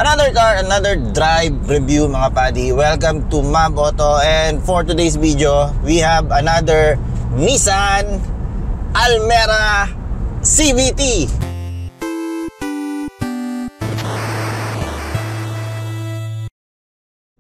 Another car, another drive review mga padi. Welcome to Mab Auto, and for today's video, we have another Nissan Almera CVT.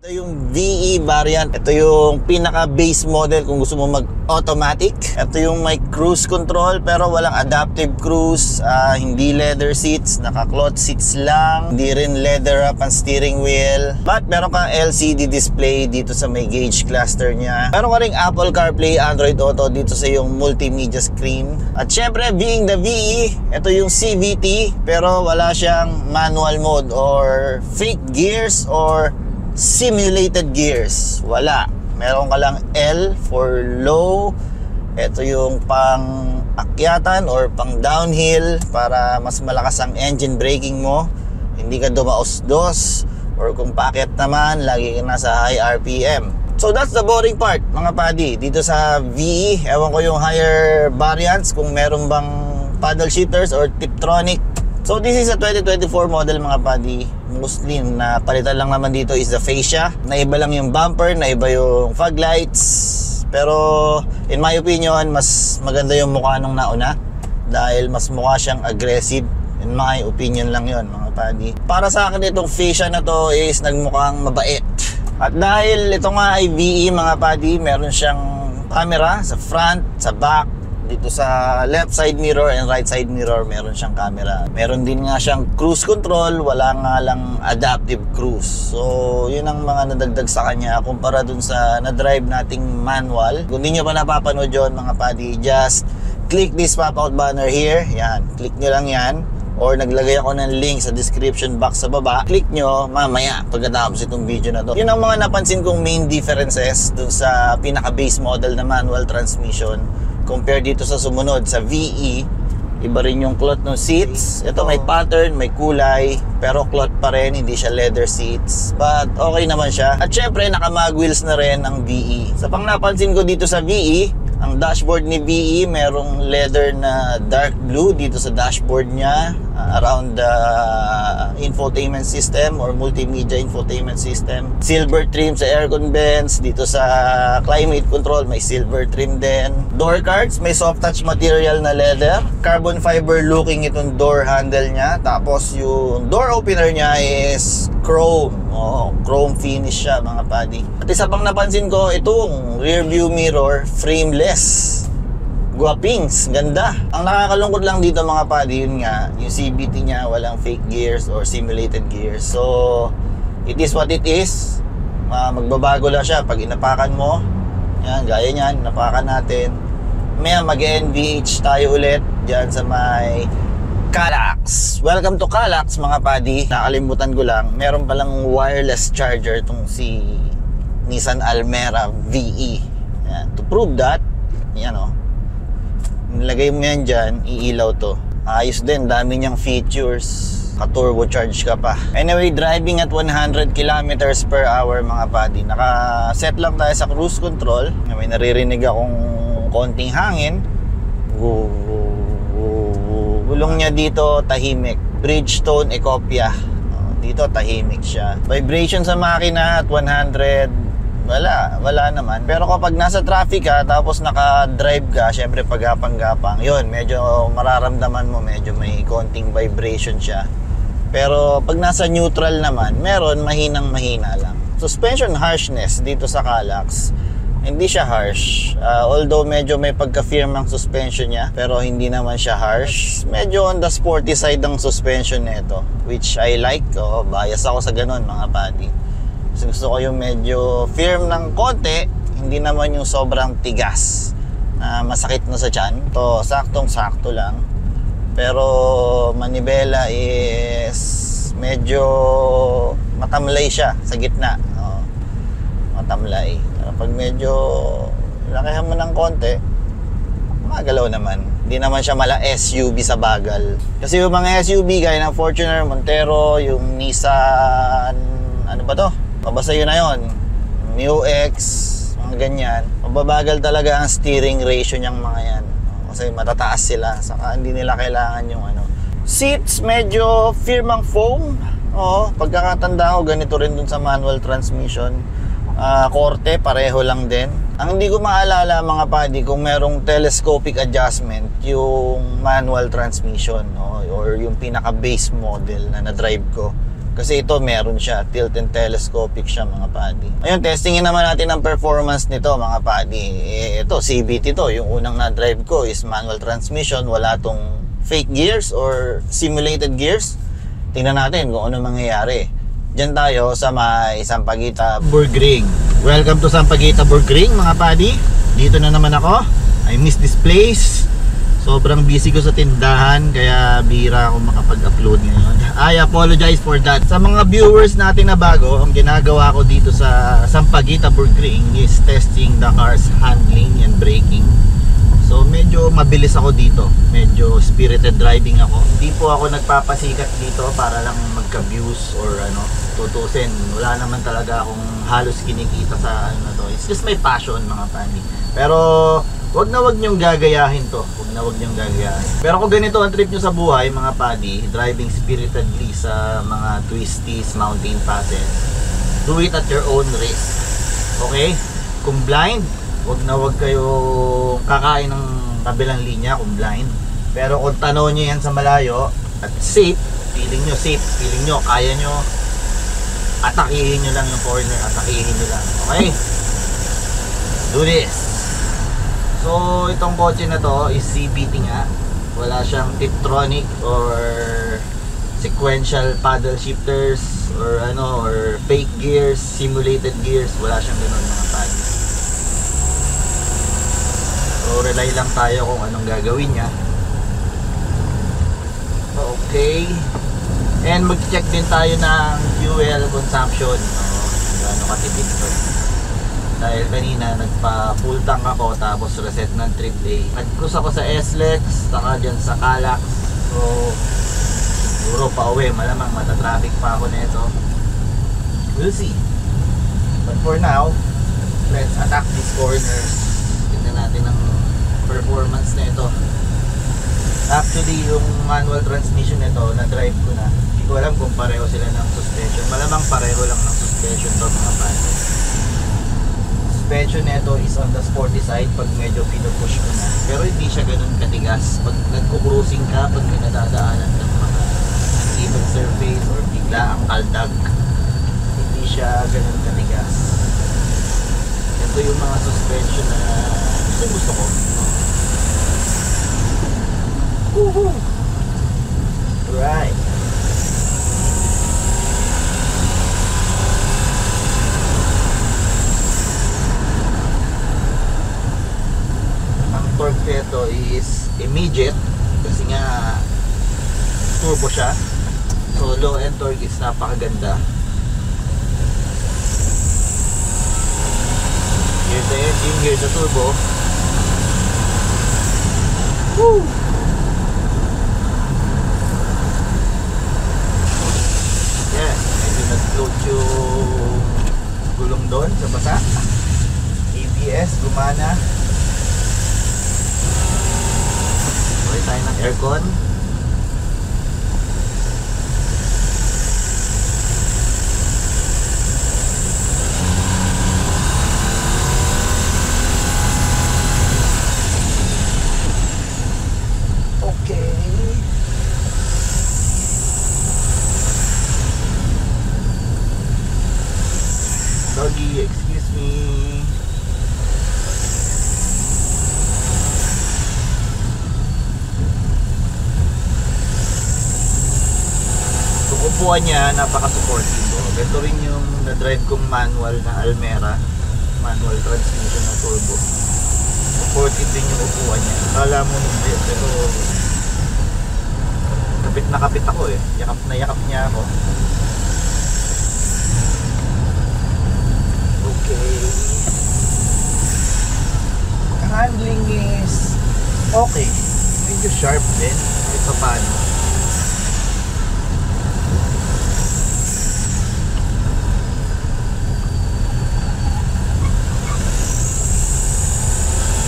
Ito yung VE variant. Ito yung pinaka base model kung gusto mo mag-automatic. Ito yung may cruise control pero walang adaptive cruise, hindi leather seats, naka-cloth seats lang, hindi rin leather up ang steering wheel. But meron kang LCD display dito sa may gauge cluster niya. Meron ka ring Apple CarPlay, Android Auto dito sa yung multimedia screen. At syempre, being the VE, ito yung CVT pero wala siyang manual mode or fake gears or simulated gears. Wala. Meron ka lang L for low. Ito yung pang akyatan or pang downhill para mas malakas ang engine braking mo. Hindi ka dumaos-dos. Or kung paakyat naman, lagi ka nasa high RPM. So that's the boring part mga padi. Dito sa VE, ewan ko yung higher variants kung meron bang paddle shifters or Tiptronic. So this is a 2024 model mga padi. Mostly na palitan lang naman dito is the fascia. Naiba lang yung bumper, naiba yung fog lights. Pero in my opinion, mas maganda yung mukha nung nauna dahil mas mukha siyang aggressive. In my opinion lang yon mga padi. Para sa akin itong fascia na to is nagmukhang mabait. At dahil ito nga ay VE mga padi, meron siyang camera sa front, sa back. Dito sa left side mirror and right side mirror meron siyang camera. Meron din nga siyang cruise control, wala nga lang adaptive cruise. So yun ang mga nadagdag sa kanya kumpara dun sa na-drive nating manual. Kung di nyo pa napapanood yun mga padi, just click this pop-out banner here. Yan, click nyo lang yan. Or naglagay ako ng link sa description box sa baba. Click nyo mamaya pagkatapos itong video na to. Yun ang mga napansin kong main differences dun sa pinaka-base model na manual transmission compare dito sa sumunod sa VE. Iba rin yung cloth ng seats. Ito may pattern, may kulay, pero cloth pa rin, hindi siya leather seats. But okay naman siya. At syempre naka-mag wheels na rin ang VE. Sa pang napansin ko dito sa VE, ang dashboard ni VE merong leather na dark blue dito sa dashboard niya, around the infotainment system or multimedia infotainment system. Silver trim sa aircon vents. Dito sa climate control may silver trim din. Door cards may soft touch material na leather. Carbon fiber looking itong door handle niya. Tapos yung door opener niya is chrome. Chrome finish siya mga padi. At isa pang napansin ko, itong rear view mirror frameless. Guwapings, ganda. Ang nakakalungkot lang dito mga padi, yun nga, yung CVT niya walang fake gears or simulated gears. So it is what it is. Magbabago lang siya pag inapakan mo. Yan, gaya niyan, napakan natin. Maya mag-NVH tayo ulit dyan sa may Calax. Welcome to Calax mga padi. Nakalimutan ko lang, meron palang wireless charger itong si Nissan Almera VE. Yan. To prove that, yan o, nilagay mo yan dyan, iilaw to. Ayos din, dami niyang features. Ka-turbo charge ka pa. Anyway, driving at 100 kilometers per hour mga padi. Naka-set lang tayo sa cruise control. May naririnig akong konting hangin. Gulong niya dito, tahimik. Bridgestone Ecopia. Dito, tahimik siya. Vibration sa makina at 100. Wala naman. Pero kapag nasa traffic ka, tapos naka-drive ka, syempre pagapang-gapang, yun, medyo mararamdaman mo, medyo may konting vibration siya. Pero pag nasa neutral naman, meron mahinang-mahina lang. Suspension harshness dito sa Calax, hindi siya harsh. Although medyo may pagka-firm ang suspension niya, pero hindi naman siya harsh. Medyo on the sporty side ang suspension nito, which I like. Bias ako sa ganun mga padi. Gusto ko yung medyo firm ng konti, hindi naman yung sobrang tigas na masakit na sa tiyan. To saktong-sakto lang. Pero manibela is medyo matamlay siya sa gitna. Matamlay. Pero pag medyo lakihan mo ng konti, magalaw naman. Hindi naman siya mala SUV sa bagal. Kasi yung mga SUV gaya ng Fortuner, Montero, yung Nissan, ano ba to? Pabasa yun na yun, MU-X, mga ganyan. Mababagal talaga ang steering ratio niyang mga yan. Kasi matataas sila, saka hindi nila kailangan yung ano. Seats, medyo firm ang foam. Oo, pagkakatanda ko, ganito rin dun sa manual transmission. Korte, pareho lang din. Ang hindi ko maalala mga padi kung merong telescopic adjustment yung manual transmission, no? Or yung pinaka base model na na-drive ko. Kasi ito meron siya, tilt and telescopic siya mga padi. Ayun, testingin naman natin ang performance nito mga padi. Ito, CVT to. Yung unang na-drive ko is manual transmission. Wala tong fake gears or simulated gears. Tingnan natin kung ano mangyayari. Diyan tayo sa may Sampaguita, Burgring. Welcome to Sampaguita, Burgring mga padi. Dito na naman ako. I miss this place. Sobrang busy ko sa tindahan, kaya bihira ako makapag-upload ngayon. I apologize for that. Sa mga viewers natin na bago, ang ginagawa ko dito sa Sampaguita, Burgring is testing the car's handling and braking. So medyo mabilis ako dito. Medyo spirited driving ako. Hindi po ako nagpapasikat dito para lang magka-views or ano, tutusin. Wala naman talaga akong halos kinikita sa ano na to. It's just my passion mga pandi. Pero wag nyong gagayahin to. Wag nyong gagayahin. Pero kung ganito ang trip nyo sa buhay mga padi, driving spiritedly sa mga twisties, mountain passes, do it at your own risk. Okay? Kung blind, wag kayo kakain ng kabilang linya kung blind. Pero kung tanaw nyo yan sa malayo at safe, feeling nyo kaya nyo, atakihin nyo lang yung corner, atakihin nyo lang. Okay? Do this. So itong kotse na to is CVT nga. Wala siyang Tiptronic or sequential paddle shifters or ano, or fake gears, simulated gears. Wala siyang ganun mga paddle. So rely lang tayo kung anong gagawin niya. Okay. And mag-check din tayo ng fuel consumption. Gaano katipid ito. Dahil kanina nagpa-full tank ako tapos reset ng AAA. Nag-cruise ako sa SLEX, saka dyan sa Calax. So siguro pa uwi, malamang matatraffic pa ako nito. We'll see. But for now, let's attack these corners. Tignan natin ang performance na ito. Actually yung manual transmission nito na drive ko na, hindi ko alam kung pareho sila ng suspension. Malamang pareho lang ng suspension to mga fans. Suspension nito is on the sporty side pag medyo pinupush ko na, pero hindi siya ganun katigas pag nagko-cruising ka, pag may nadadaanan ng mga uneven surface or bigla ang kaldag, hindi siya ganun katigas. Ito yung mga suspension na gusto ko. Woohoo! Right. Ang torque nito is immediate kasi nga turbo siya. So low end torque is napakaganda. Here's the engine, here's the turbo. Woo! Nag-float yung gulong doon sa basa. ABS, gumana. Pwede tayo ng aircon. Okay. Doggy, excuse me. Yung upuan niya, napaka-supportive. Ito rin yung na-drive kong manual na Almera. Manual transmission na turbo. Supportive din yung upuan niya. Kala mo hindi, pero kapit na kapit ako eh. Yakap na yakap niya ako. Okay. Handling is okay. Medyo sharp din. Ito paano.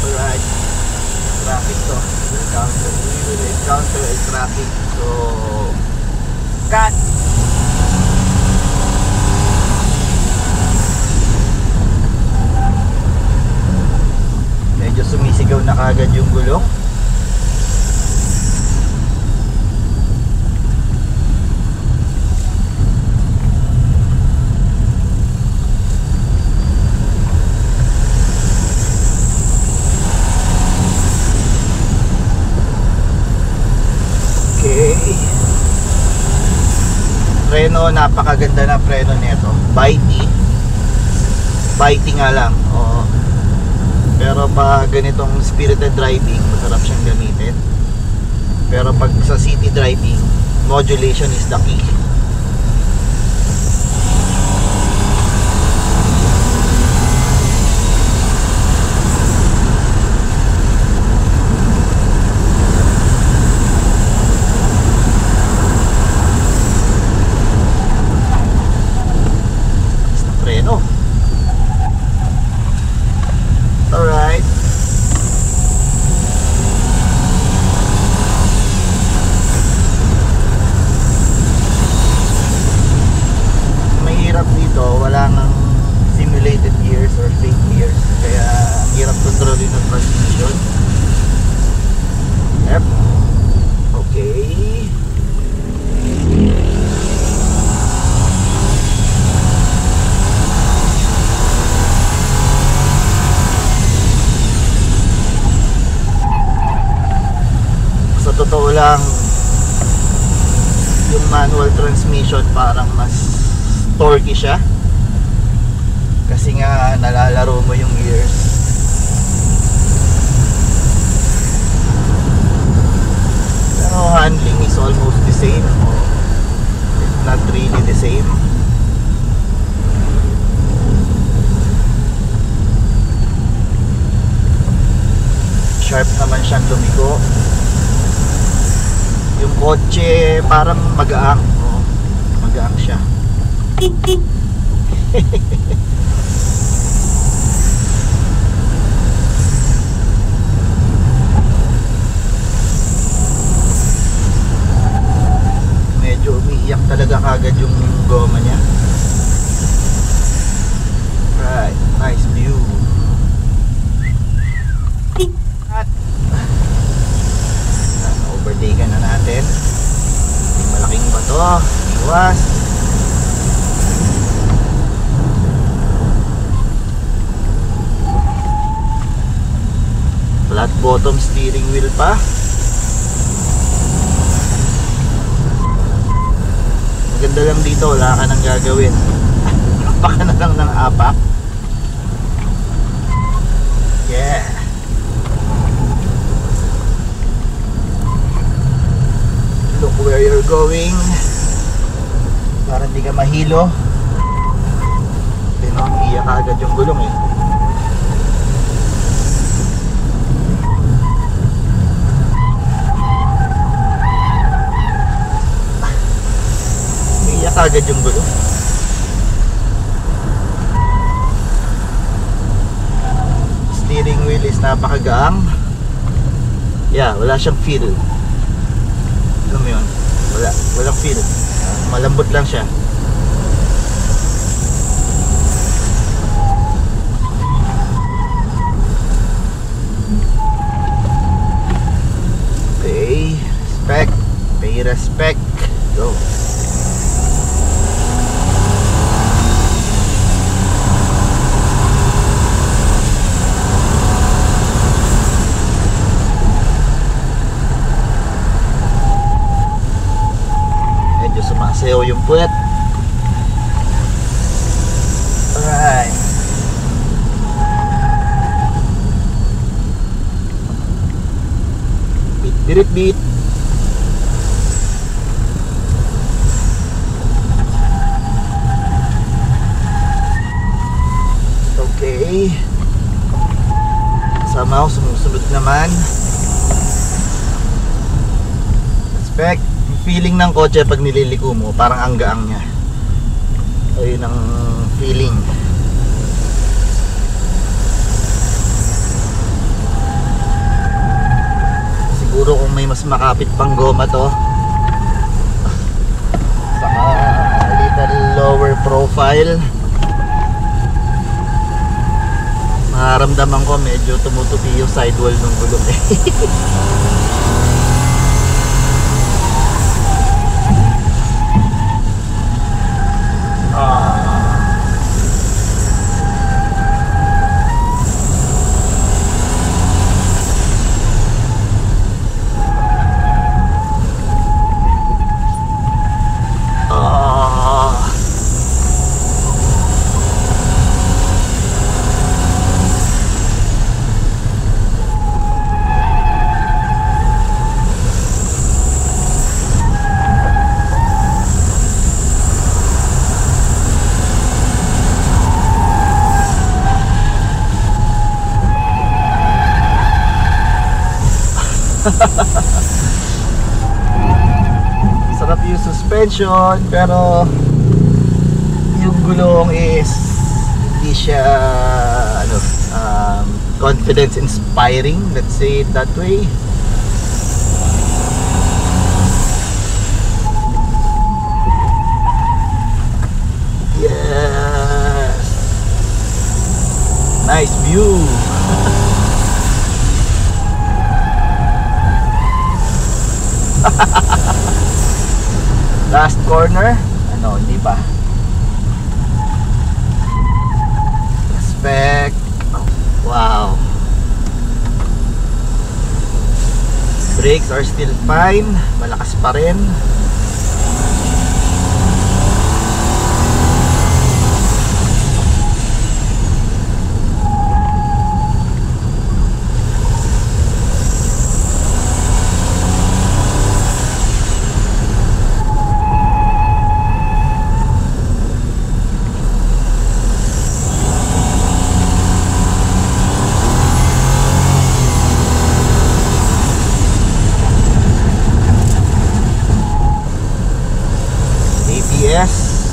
Alright. Traffic to. We will encounter a traffic. So cut. kagad yung gulong. Preno, napakaganda na preno nito. Bitey nga lang. Oo. Pero pag ganitong spirited driving, masarap siyang gamitin. Pero pag sa city driving, modulation is the key. Alright. Mahirap dito, wala nang simulated gears or fake gears. Kaya ang hirap kontrolin ng transmission. Yep. Okay. Totoo lang, yung manual transmission parang mas torquey siya kasi nga nalalaro mo yung gears. Pero handling is almost the same, if not really the same. Sharp naman siyang lumiko. Yung kotse parang magaang. Oh, magaang siya. Medyo umiiyak talaga kagad yung goma niya. Right, nice view. Overtaken na natin. May malaking bato. Iwas. Flat bottom steering wheel pa. Maganda lang dito, wala ka nang gagawin. Apak ka na lang ng apak. Yeah. Look where you're going para hindi ka mahilo. Iyak agad yung gulong eh. Iyak agad yung gulong. Steering wheel is napakagaang. Yeah, wala siyang feel. Alam mo yun, walang feel. Malambot lang siya. Pay respect. Go. Sumasayaw yung puwet. Alright. Beat. Okay. Somehow sumusunod naman. Respect. Feeling ng kotse pag nililiko mo, parang ang gaang niya. Ayun ang feeling. Siguro kung may mas makapit pang goma to, saka a little lower profile, nararamdaman ko medyo tumutupi yung sidewall ng gulong eh. Sarap yung suspension, pero yung gulong is hindi siya confidence inspiring, let's say it that way. Yes, nice view. Last corner, hindi pa. Respect. Wow. Brakes are still fine, malakas pa rin.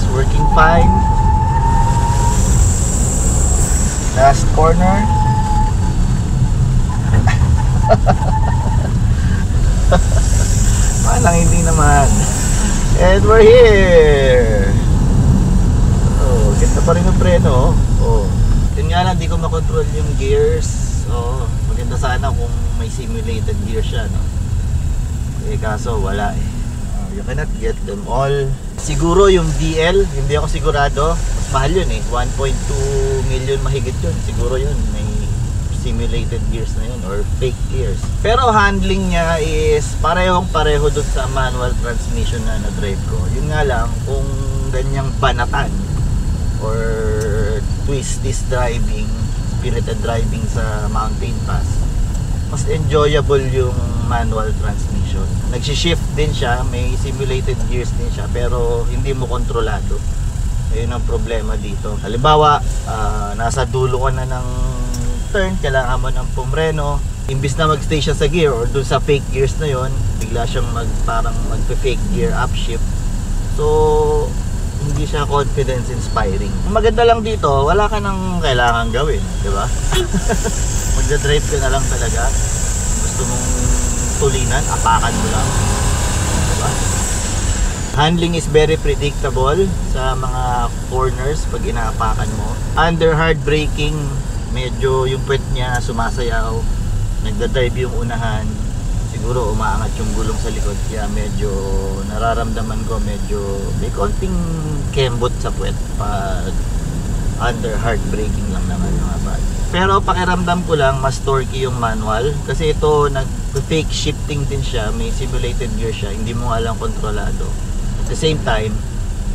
Working fine. Last corner. Malang hindi naman. And we're here. Oh, ganda pa rin yung preno. Oh. Yun nga lang, di ko makontrol yung gears. Oh, maganda sana kung may simulated gear siya, no? Eh, kaso wala eh. You cannot get them all. Siguro yung DL, hindi ako sigurado. Mas mahal yun eh, 1.2 million mahigit yun. Siguro yun, may simulated gears na yun or fake gears. Pero handling niya is pareho dun sa manual transmission na na-drive ko. Yun nga lang, kung ganyang banatan or twisties driving, spirited driving sa mountain pass, mas enjoyable yung manual transmission. Nagsi-shift din siya, may simulated gears din siya, pero hindi mo kontrolado. Ayun ang problema dito. Halimbawa, nasa dulo ka na ng turn, kailangan mo ng pumreno. Imbis na mag-stay siya sa gear or dun sa fake gears na yon, bigla siyang parang magpe-fake gear upshift. So, hindi siya confidence inspiring. Ang maganda lang dito, wala ka nang kailangan gawin, di ba? Magdadrive ka na lang talaga. Gusto mong tulinan, apakan mo lang, diba? Handling is very predictable sa mga corners pag inaapakan mo. Under hard braking, medyo yung puwet niya sumasayaw, nagdadrive yung unahan, siguro umaangat yung gulong sa likod, kaya medyo nararamdaman ko medyo may konting kembot sa puwet pag under hard braking lang naman mga bad. Pero pakiramdam ko lang mas torquey yung manual kasi ito nag-fake shifting din siya, may simulated gear siya, hindi mo alam kontrolado. At the same time,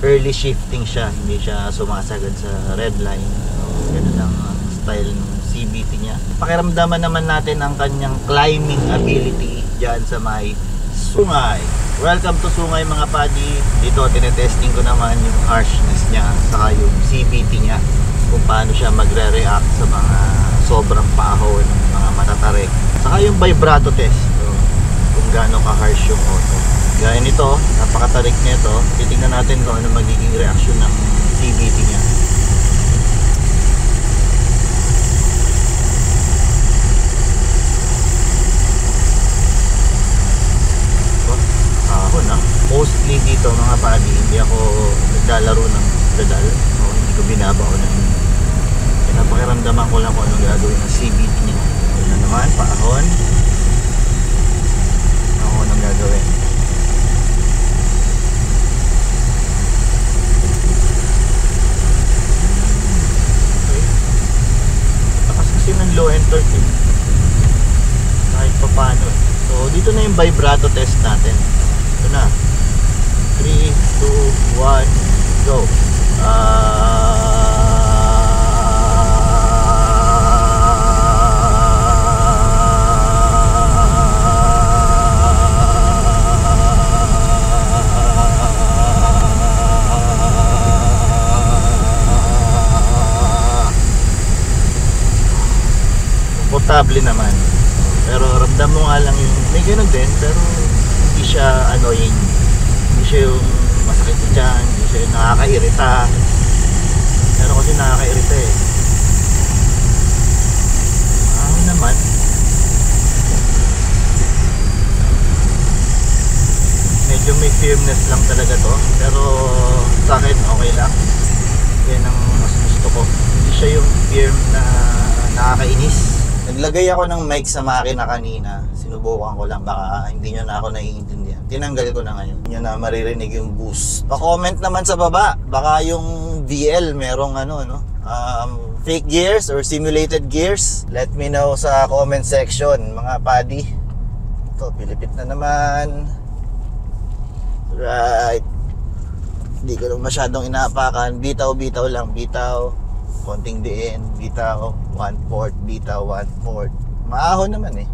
early shifting siya, hindi siya sumasagad sa red line. So, ganun lang ang style ng CVT niya. Pakiramdaman naman natin ang kanyang climbing ability dyan sa may Sungay. Welcome to Sungay mga padi. Dito tinetesting ko naman yung harshness niya saka yung CVT niya, kung paano siya magre-react sa mga sobrang paahon, mga matatarik. Saka yung vibrato test, so, kung gaano ka-harsh yung auto. Gaya nito, napakatarik nito. Titingnan natin kung ano magiging reaction ng CVT niya. Mostly dito mga padi, hindi ako naglalaro ng pedal, o hindi ko binabaw ng pinapakiramdam Ramdaman ko lang kung anong gagawin ng CVT niya. Ayan naman, paahon. Ako anong gagawin. Okay. Takas kasi ng low end torque eh. Kahit pa paano eh. So dito na yung vibrato test natin. Ito na. 3, 2, 1, go. Komportable naman. Pero ramdam mo nga lang yung may ganun din, pero hindi siya annoying. Hindi siya yung masakit dyan, hindi siya yung nakakairita. Pero kasi nakakairita eh. Naman. Medyo may firmness lang talaga to. Pero sa akin okay lang. Yan ang mas gusto ko. Hindi siya yung firm na nakakainis. Naglagay ako ng mic sa makina kanina. Sinubukan ko lang, baka hindi nyo na ako naiintindihan. Tinanggal ko na ngayon. Hindi nyo na maririnig yung boost. Pa-comment naman sa baba. Baka yung VL merong fake gears or simulated gears. Let me know sa comment section, mga paddy. Ito, pilipit na naman. Right. Hindi ko masyadong inaapakan. Bitaw-bitaw lang, bitaw. Konting diin, bitaw, 1/4, bitaw, 1/4. Maahon naman eh.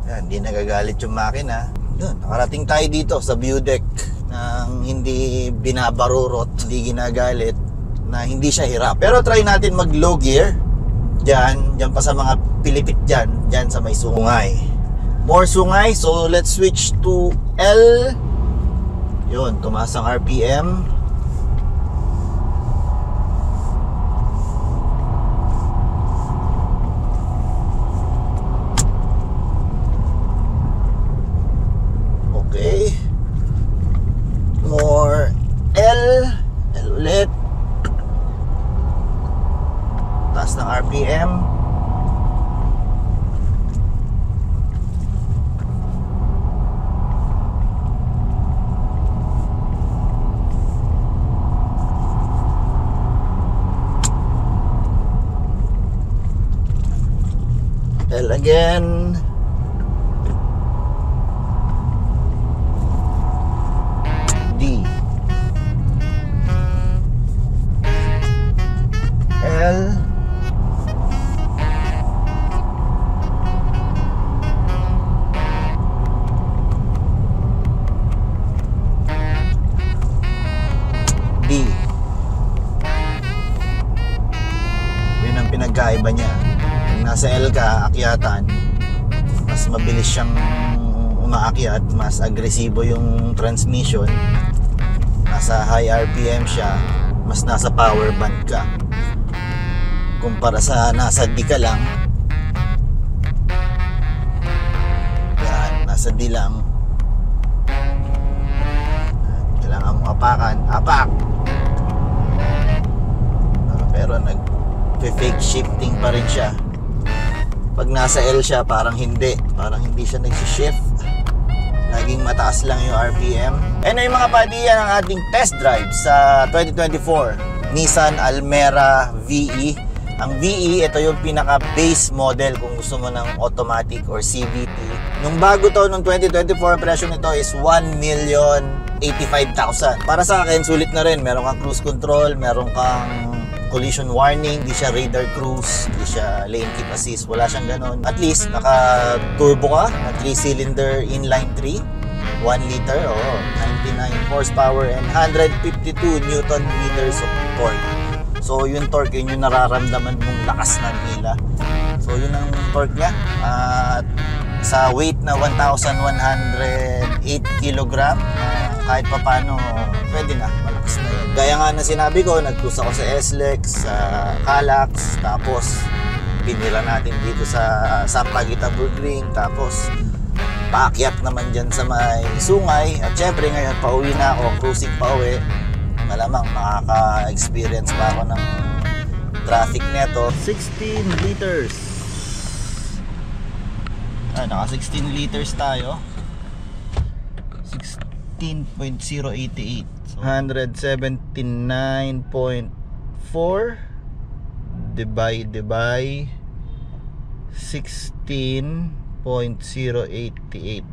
Yan, hindi nagagalit yung makina. Yun, nakarating tayo dito sa view deck nang hindi binabarurot, hindi ginagalit, na hindi siya hirap. Pero try natin mag low gear. Diyan pa sa mga pilipit dyan sa may sungay. More sungay, so let's switch to L. Yun, tumaas ang RPM. Okay. More L ulit. Taas ng RPM. L again. L. D. Yun ang pinagkaiba niya. Kung nasa L ka, akyatan, mas mabilis siyang umaakyat, mas agresibo yung transmission. Nasa high RPM siya, mas nasa power band ka. Kumpara sa nasa D ka lang. Yan, nasa D lang. Kailangan mong apakan. Apak! Pero nag-fake shifting pa rin siya. Pag nasa L siya, parang hindi. Parang hindi siya nag-shift. Laging mataas lang yung RPM. Anyway mga buddy, yan ang ating test drive sa 2024 Nissan Almera VE. Ang VE, ito yung pinaka base model kung gusto mo ng automatic or CVT. Nung bago to, nung 2024, presyo nito is 1,085,000. Para sa akin, sulit na rin. Meron kang cruise control, meron kang collision warning, hindi siya radar cruise, hindi siya lane keep assist, wala siyang ganon. At least, naka-turbo ka, na 3-cylinder inline 3, 1 liter, 99 horsepower and 152 Newton meters of torque. So yung torque, yun yung nararamdaman mong lakas ng hila. So yun ang torque niya. At sa weight na 1,108 kilogram, kahit pa paano, pwede na, malakas na yun. Gaya nga na sinabi ko, nag-cruise ako sa SLEX, sa Calax, tapos binila natin dito sa Sampaguita Burgring, tapos paakyat naman dyan sa may sungay. At syempre ngayon, pauwi na ako, cruising pa uwi. Malamang makaka-experience pa ako ng traffic neto. 16 liters. Naka 16 liters tayo. 16.088. So, 179.4 divide by 16.088.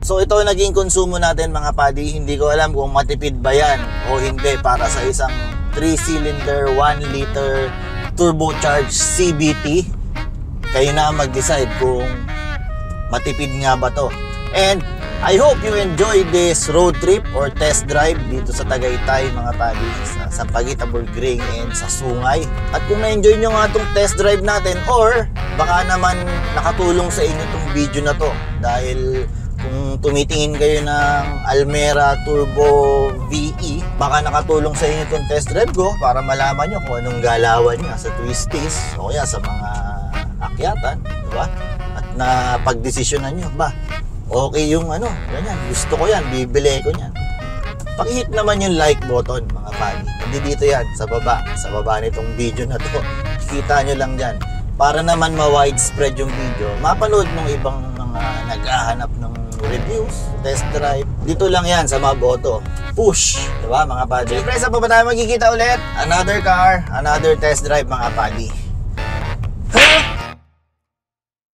So ito naging konsumo natin mga padi. Hindi ko alam kung matipid ba yan o hindi para sa isang 3-cylinder 1 liter turbocharged CVT. Kayo na mag-decide kung matipid nga ba to. And I hope you enjoy this road trip or test drive dito sa Tagaytay mga padi, sa Sampaguita, Burgring and sa Sungay. At kung na-enjoy nyo nga itong test drive natin or baka naman nakatulong sa inyo itong video na to dahil kung tumitingin kayo ng Almera Turbo VE, baka nakatulong sa inyo itong test drive ko para malaman nyo kung anong galawan niya sa twisties o kaya sa mga akyatan, diba? At na pagdesisyonan nyo, ba, okay yung ganyan, gusto ko yan, bibili ko yan. Paki-hit naman yung like button mga pali. Hindi dito yan, sa baba nitong video na to. Kita nyo lang dyan. Para naman ma-widespread yung video, mapanood ng ibang mga naghahanap ng reviews, test drive. Dito lang yan sa Maboto. Push, diba mga pali? Siyempre, sa pa tayo magkikita ulit? Another car, another test drive mga pali.